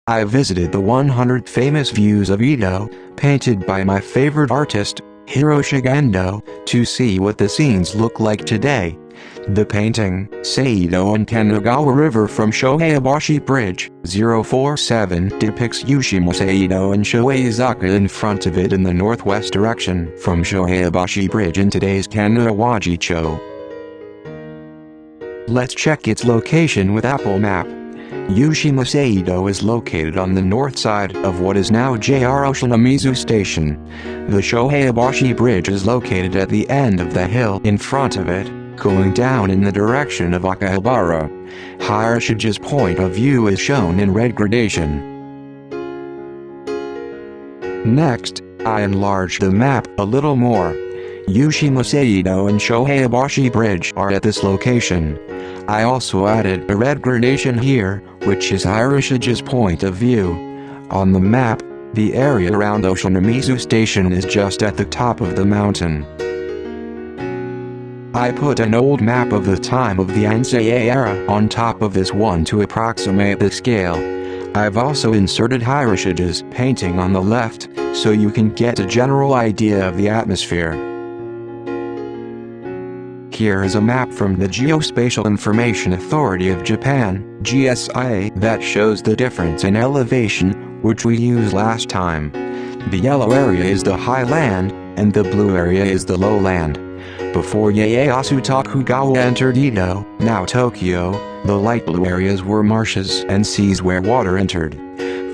I visited the 100 Famous Views of Edo, painted by my favorite artist, Hiroshige Ando, to see what the scenes look like today. The painting, Seido and Kandagawa River from Shoheibashi Bridge, 047, depicts Yushima Seido and Shoheizaka in front of it in the northwest direction from Shoheibashi Bridge in today's Kanda Awaji-cho. Let's check its location with Applemap. Yushima Seido is located on the north side of what is now JR Ochanomizu Station. The Shoheibashi Bridge is located at the end of the hill in front of it, going down in the direction of Akihabara. Hiroshige's point of view is shown in red gradation. Next, I enlarged the map a little more. Yushima Seido and Shoheibashi Bridge are at this location. I also added a red gradation here, which is Hiroshige's point of view. On the map, the area around Ochanomizu Station is just at the top of the mountain. I put an old map of the time of the Ansei era on top of this one to approximate the scale. I've also inserted Hiroshige's painting on the left, so you can get a general idea of the atmosphere. Here is a map from the Geospatial Information Authority of Japan, GSIA, that shows the difference in elevation, which we used last time. The yellow area is the high land, and the blue area is the low land. Before Ieyasu Tokugawa entered Edo, now Tokyo, the light blue areas were marshes and seas where water entered.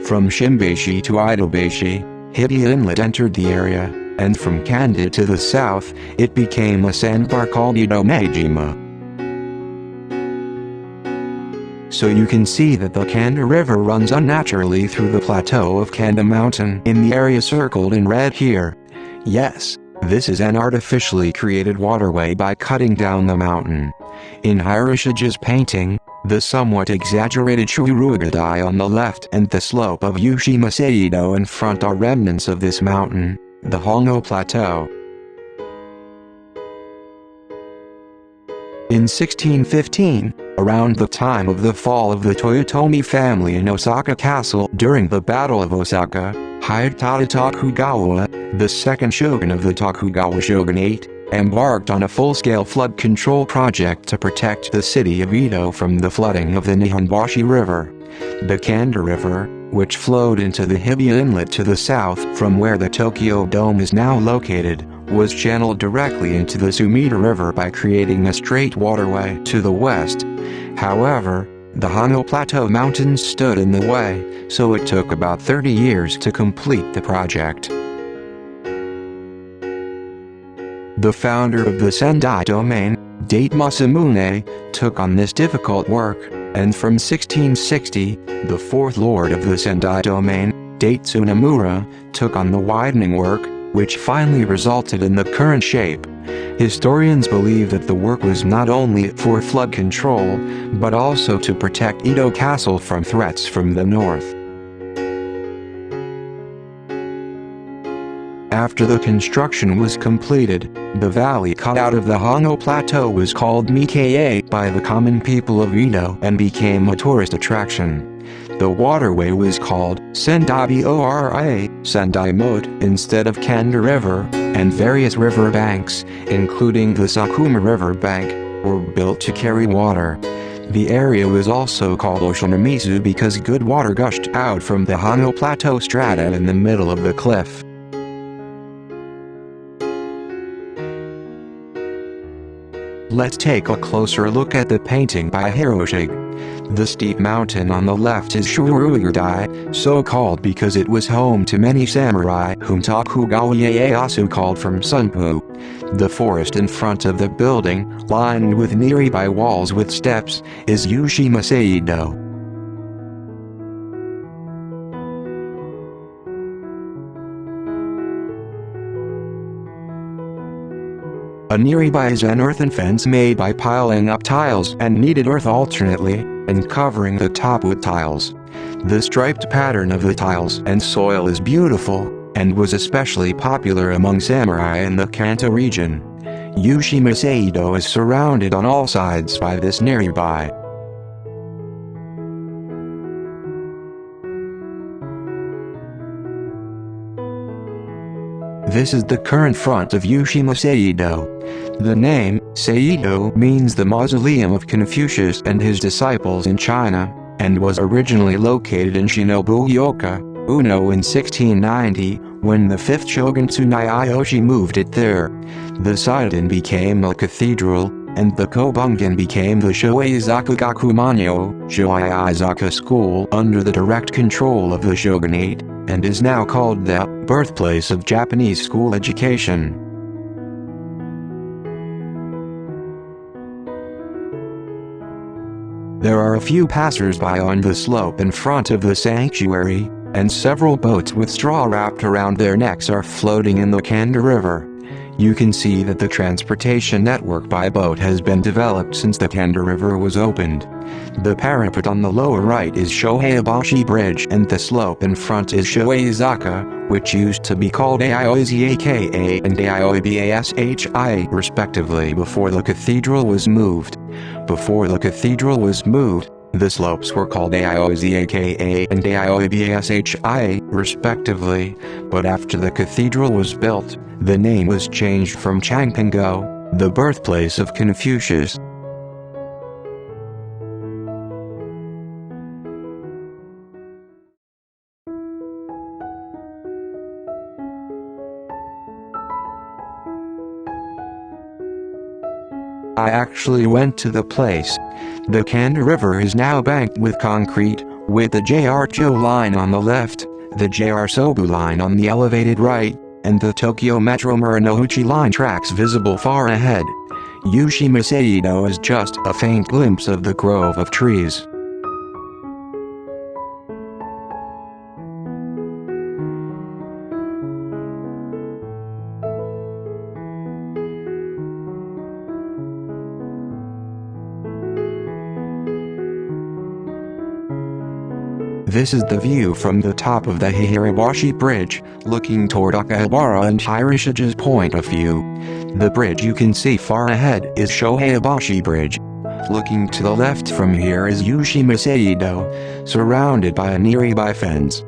From Shimbashi to Idobashi, Hibiya Inlet entered the area, and from Kanda to the south, it became a sandbar called Edo Meijima. So you can see that the Kanda River runs unnaturally through the plateau of Kanda Mountain in the area circled in red here. Yes, this is an artificially created waterway by cutting down the mountain. In Hiroshige's painting, the somewhat exaggerated Shurugadai on the left and the slope of Yushima Seido in front are remnants of this mountain, the Hongo Plateau. In 1615, around the time of the fall of the Toyotomi family in Osaka Castle during the Battle of Osaka, Hidetada Tokugawa, the second shogun of the Tokugawa shogunate, embarked on a full-scale flood control project to protect the city of Edo from the flooding of the Nihonbashi River. The Kanda River, which flowed into the Hibiya Inlet to the south from where the Tokyo Dome is now located, was channeled directly into the Sumida River by creating a straight waterway to the west. However, the Hongo Plateau Mountains stood in the way, so it took about 30 years to complete the project. The founder of the Sendai domain, Date Masamune, took on this difficult work, and from 1660, the fourth lord of the Sendai domain, Date Tsunemura, took on the widening work, which finally resulted in the current shape. Historians believe that the work was not only for flood control, but also to protect Edo Castle from threats from the north. After the construction was completed, the valley cut out of the Hongo Plateau was called Ukiyo-e by the common people of Edo and became a tourist attraction. The waterway was called Sendai-bora, Sendai Moat, instead of Kanda River, and various river banks, including the Sakuma River bank, were built to carry water. The area was also called Ochanomizu because good water gushed out from the Hongo Plateau strata in the middle of the cliff. Let's take a closer look at the painting by Hiroshige. The steep mountain on the left is Shurugadai, so called because it was home to many samurai whom Tokugawa Ieyasu called from Sunpu. The forest in front of the building, lined with nearby walls with steps, is Yushima Seido. A nearby is an earthen fence made by piling up tiles and kneaded earth alternately, and covering the top with tiles. The striped pattern of the tiles and soil is beautiful, and was especially popular among samurai in the Kanto region. Yushima Seido is surrounded on all sides by this nearby. This is the current front of Yushima Seido. The name, Seido, means the mausoleum of Confucius and his disciples in China, and was originally located in Shinobu-yoka, Uno in 1690, when the 5th shogun Tsunayoshi moved it there. The Seidan became a cathedral, and the Kobungan became the Shoheizaka Gakumanyo, Shoheizaka school under the direct control of the shogunate, and is now called the birthplace of Japanese school education. There are a few passers-by on the slope in front of the sanctuary, and several boats with straw wrapped around their necks are floating in the Kanda River. You can see that the transportation network by boat has been developed since the Kanda River was opened. The parapet on the lower right is Shoheibashi Bridge and the slope in front is Shoheizaka, which used to be called Aioizaka and Aioibashi respectively before the cathedral was moved. Before the cathedral was moved, the slopes were called Aioizaka and Aioibashi respectively, but after the cathedral was built, the name was changed from Changpango, the birthplace of Confucius. I actually went to the place. The Kanda River is now banked with concrete, with the JR Ochanomizu line on the left, the JR Sobu line on the elevated right, and the Tokyo Metro Marunouchi line tracks visible far ahead. Yushima Seido is just a faint glimpse of the grove of trees. This is the view from the top of the Hiroshige Bridge, looking toward Akihabara and Hiroshige's point of view. The bridge you can see far ahead is Shoheibashi Bridge. Looking to the left from here is Yushima Seido, surrounded by a nearby fence.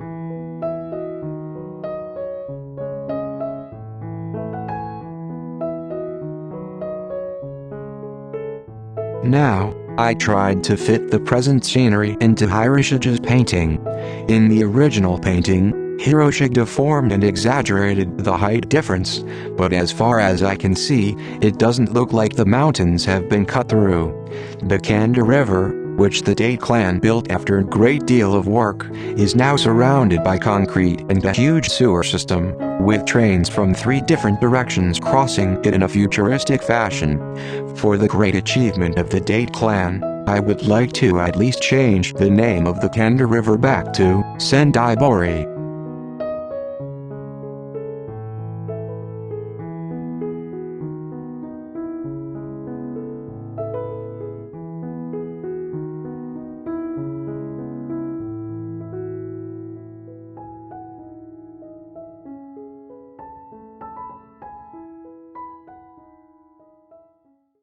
Now, I tried to fit the present scenery into Hiroshige's painting. In the original painting, Hiroshige deformed and exaggerated the height difference, but as far as I can see, it doesn't look like the mountains have been cut through. The Kanda River, which the Date clan built after a great deal of work, is now surrounded by concrete and a huge sewer system, with trains from 3 different directions crossing it in a futuristic fashion. For the great achievement of the Date clan, I would like to at least change the name of the Kanda River back to Sendaibori.